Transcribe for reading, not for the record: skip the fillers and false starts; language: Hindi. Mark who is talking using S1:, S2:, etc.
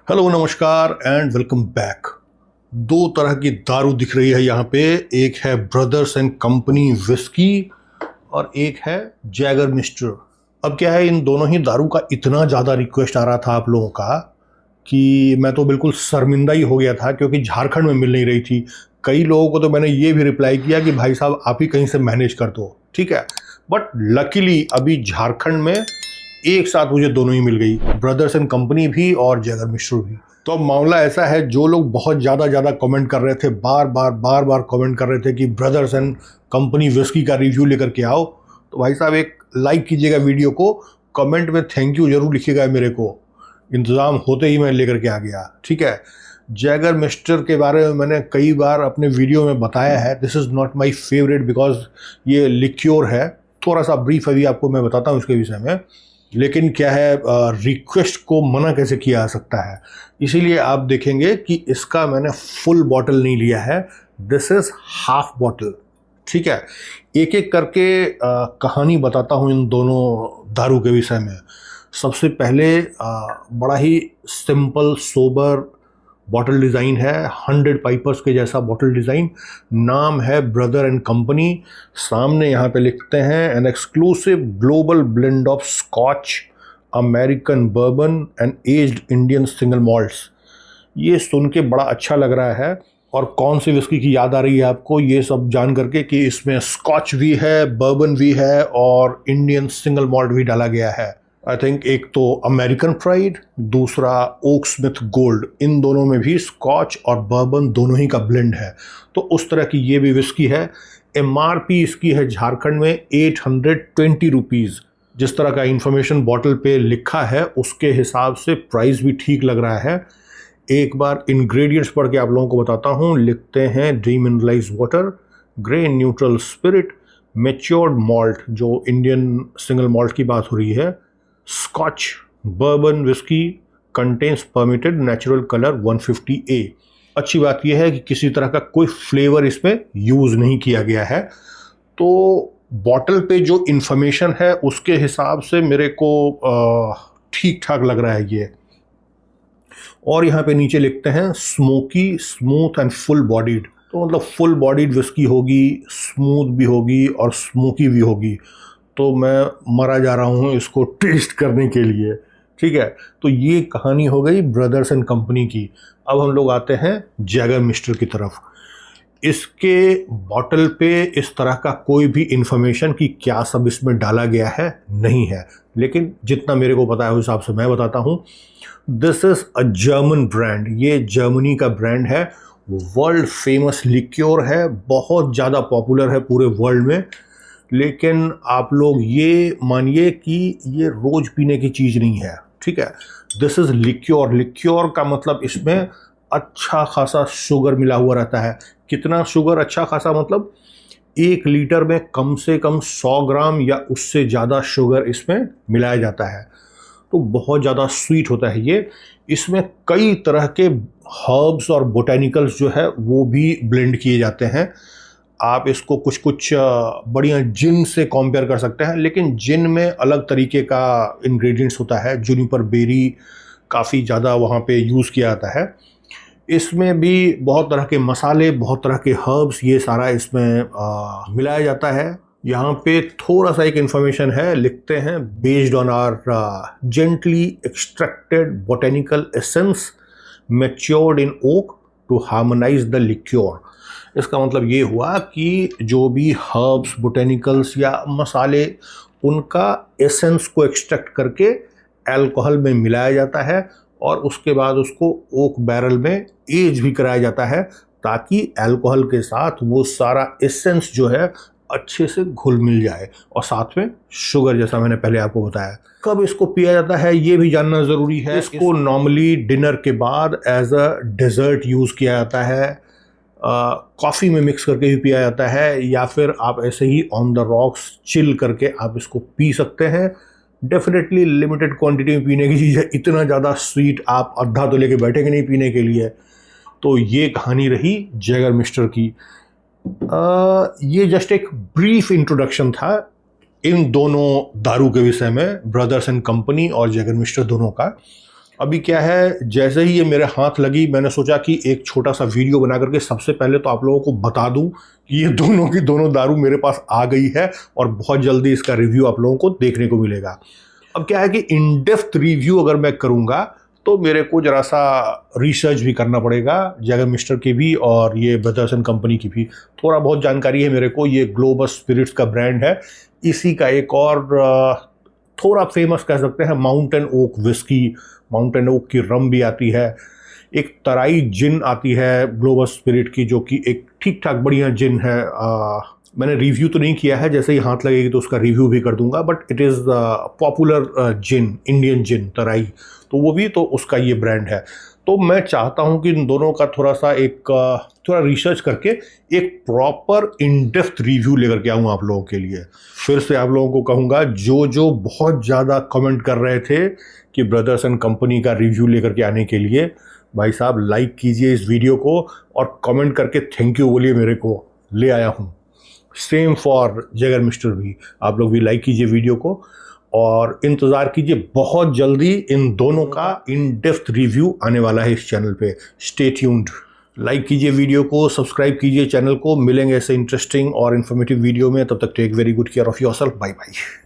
S1: हेलो नमस्कार एंड वेलकम बैक। दो तरह की दारू दिख रही है यहाँ पे। एक है ब्रदर्स एंड कंपनी विस्की और एक है जैगर मिस्टर। अब क्या है, इन दोनों ही दारू का इतना ज़्यादा रिक्वेस्ट आ रहा था आप लोगों का कि मैं तो बिल्कुल शर्मिंदा ही हो गया था, क्योंकि झारखंड में मिल नहीं रही थी। कई लोगों को तो मैंने ये भी रिप्लाई किया कि भाई साहब आप ही कहीं से मैनेज कर दो, ठीक है। बट लकीली अभी झारखंड में एक साथ मुझे दोनों ही मिल गई, ब्रदर्स एंड कंपनी भी और जैगर मिश्र भी। तो अब मामला ऐसा है, जो लोग बहुत ज़्यादा कमेंट कर रहे थे, बार बार कमेंट कर रहे थे कि ब्रदर्स एंड कंपनी विस्की का रिव्यू लेकर के आओ, तो भाई साहब एक लाइक कीजिएगा वीडियो को, कमेंट में थैंक यू जरूर लिखिएगा मेरे को। इंतज़ाम होते ही मैं लेकर के आ गया, ठीक है। जैगर मिस्टर के बारे में मैंने कई बार अपने वीडियो में बताया है। This is not my favourite because ये लिक्योर है। थोड़ा सा ब्रीफ अभी आपको मैं बताता हूँ इसके विषय में। लेकिन क्या है, रिक्वेस्ट को मना कैसे किया जा सकता है, इसीलिए आप देखेंगे कि इसका मैंने फुल बॉटल नहीं लिया है, दिस इज हाफ बॉटल, ठीक है। एक एक करके कहानी बताता हूँ इन दोनों दारू के विषय में। सबसे पहले बड़ा ही सिंपल सोबर बॉटल डिज़ाइन है, 100 पाइपर्स के जैसा बॉटल डिज़ाइन। नाम है ब्रदर एंड कंपनी। सामने यहाँ पे लिखते हैं an exclusive global blend of scotch, American bourbon and aged Indian single malts. ये सुन के बड़ा अच्छा लग रहा है। और कौन सी विस्की की याद आ रही है आपको ये सब जान करके कि इसमें स्कॉच भी है, बर्बन भी है और इंडियन सिंगल मॉल्ट भी डाला गया है। आई थिंक एक तो अमेरिकन प्राइड, दूसरा ओक स्मिथ गोल्ड, इन दोनों में भी स्कॉच और बर्बन दोनों ही का ब्लेंड है। तो उस तरह की ये भी विस्की है। एमआरपी इसकी है झारखंड में 820 रुपीज़। जिस तरह का इंफॉर्मेशन बॉटल पे लिखा है उसके हिसाब से प्राइस भी ठीक लग रहा है। एक बार इंग्रेडिएंट्स पढ़ के आप लोगों को बताता हूँ। लिखते हैं demineralised water, grain neutral spirit, matured malt, जो इंडियन सिंगल मॉल्ट की बात हो रही है, Scotch, bourbon whisky, contains permitted natural colour 150A। अच्छी बात यह है कि किसी तरह का कोई फ्लेवर इसमें यूज़ नहीं किया गया है। तो बॉटल पे जो इन्फॉर्मेशन है उसके हिसाब से मेरे को ठीक ठाक लग रहा है ये। और यहाँ पे नीचे लिखते हैं smoky, smooth and full bodied. तो मतलब फुल बॉडीड विस्की होगी, स्मूथ भी होगी और स्मोकी भी होगी। तो मैं मरा जा रहा हूँ इसको टेस्ट करने के लिए, ठीक है। तो ये कहानी हो गई ब्रदर्स एंड कंपनी की। अब हम लोग आते हैं जैगर मिस्टर की तरफ। इसके बॉटल पे इस तरह का कोई भी इंफॉर्मेशन कि क्या सब इसमें डाला गया है नहीं है, लेकिन जितना मेरे को पता है उस हिसाब से मैं बताता हूँ। This is a German brand, ये जर्मनी का ब्रांड है, वर्ल्ड फेमस लिक्योर है, बहुत ज़्यादा पॉपुलर है पूरे वर्ल्ड में। लेकिन आप लोग ये मानिए कि ये रोज़ पीने की चीज़ नहीं है, ठीक है। This is लिक्योर। लिक्योर का मतलब इसमें अच्छा खासा शुगर मिला हुआ रहता है। कितना शुगर अच्छा खासा, मतलब 1 लीटर में कम से कम 100 ग्राम या उससे ज़्यादा शुगर इसमें मिलाया जाता है। तो बहुत ज़्यादा स्वीट होता है ये। इसमें कई तरह के हर्ब्स और बोटेनिकल्स जो है वो भी ब्लेंड किए जाते हैं। आप इसको कुछ बढ़िया जिन से कंपेयर कर सकते हैं, लेकिन जिन में अलग तरीके का इंग्रेडिएंट्स होता है। जुनिपर बेरी काफ़ी ज़्यादा वहाँ पे यूज़ किया जाता है। इसमें भी बहुत तरह के मसाले, बहुत तरह के हर्ब्स, ये सारा इसमें मिलाया जाता है। यहाँ पे थोड़ा सा एक इन्फॉर्मेशन है, लिखते हैं based on our gently extracted botanical essence matured in oak to harmonise the liqueur. इसका मतलब ये हुआ कि जो भी हर्ब्स, बोटेनिकल्स या मसाले, उनका एसेंस को एक्सट्रैक्ट करके अल्कोहल में मिलाया जाता है और उसके बाद उसको ओक बैरल में एज भी कराया जाता है, ताकि अल्कोहल के साथ वो सारा एसेंस जो है अच्छे से घुल मिल जाए, और साथ में शुगर, जैसा मैंने पहले आपको बताया। कब इसको पिया जाता है ये भी जानना ज़रूरी है। इसको नॉर्मली डिनर के बाद एज अ डेजर्ट यूज़ किया जाता है, कॉफ़ी में मिक्स करके भी पिया जाता है, या फिर आप ऐसे ही ऑन द रॉक्स चिल करके आप इसको पी सकते हैं। डेफिनेटली लिमिटेड क्वांटिटी में पीने की चीज़ है, इतना ज़्यादा स्वीट आप आधा तो लेके बैठेंगे नहीं पीने के लिए। तो ये कहानी रही जैगर मिस्टर की। ये जस्ट एक ब्रीफ इंट्रोडक्शन था इन दोनों दारू के विषय में, ब्रदर्स एंड कंपनी और जैगर मिस्टर दोनों का। अभी क्या है, जैसे ही ये मेरे हाथ लगी मैंने सोचा कि एक छोटा सा वीडियो बना करके सबसे पहले तो आप लोगों को बता दूं कि ये दोनों की दोनों दारू मेरे पास आ गई है और बहुत जल्दी इसका रिव्यू आप लोगों को देखने को मिलेगा। अब क्या है कि इन डेप्थ रिव्यू अगर मैं करूंगा तो मेरे को जरा सा रिसर्च भी करना पड़ेगा, जैगर मिस्टर की भी और ये ब्रदर्स एंड कंपनी की भी थोड़ा बहुत जानकारी है मेरे को। ये ग्लोबल स्पिरिट्स का ब्रांड है, इसी का एक और थोड़ा फेमस कह सकते हैं mountain oak whisky, mountain oak की रम भी आती है, एक तराई जिन आती है ग्लोबल स्पिरिट की जो कि एक ठीक ठाक बढ़िया जिन है। मैंने रिव्यू तो नहीं किया है, जैसे ही हाथ लगेगी तो उसका रिव्यू भी कर दूंगा, but it is popular gin, Indian gin Terai, तो वो भी, तो उसका ये ब्रांड है। तो मैं चाहता हूं कि इन दोनों का थोड़ा सा थोड़ा रिसर्च करके एक प्रॉपर इन डेप्थ रिव्यू लेकर के आऊँ आप लोगों के लिए। फिर से आप लोगों को कहूँगा, जो बहुत ज़्यादा कमेंट कर रहे थे कि ब्रदर्स एंड कंपनी का रिव्यू लेकर के आने के लिए, भाई साहब लाइक कीजिए इस वीडियो को और कमेंट करके थैंक यू बोलिए मेरे को, ले आया हूँ। सेम फॉर जैगर मिस्टर भी, आप लोग भी लाइक कीजिए वीडियो को और इंतज़ार कीजिए, बहुत जल्दी इन दोनों का इन डेप्थ रिव्यू आने वाला है इस चैनल पे। स्टे ट्यून्ड, लाइक कीजिए वीडियो को, सब्सक्राइब कीजिए चैनल को। मिलेंगे ऐसे इंटरेस्टिंग और इन्फॉर्मेटिव वीडियो में, तब तक take very good care of yourself. Bye bye.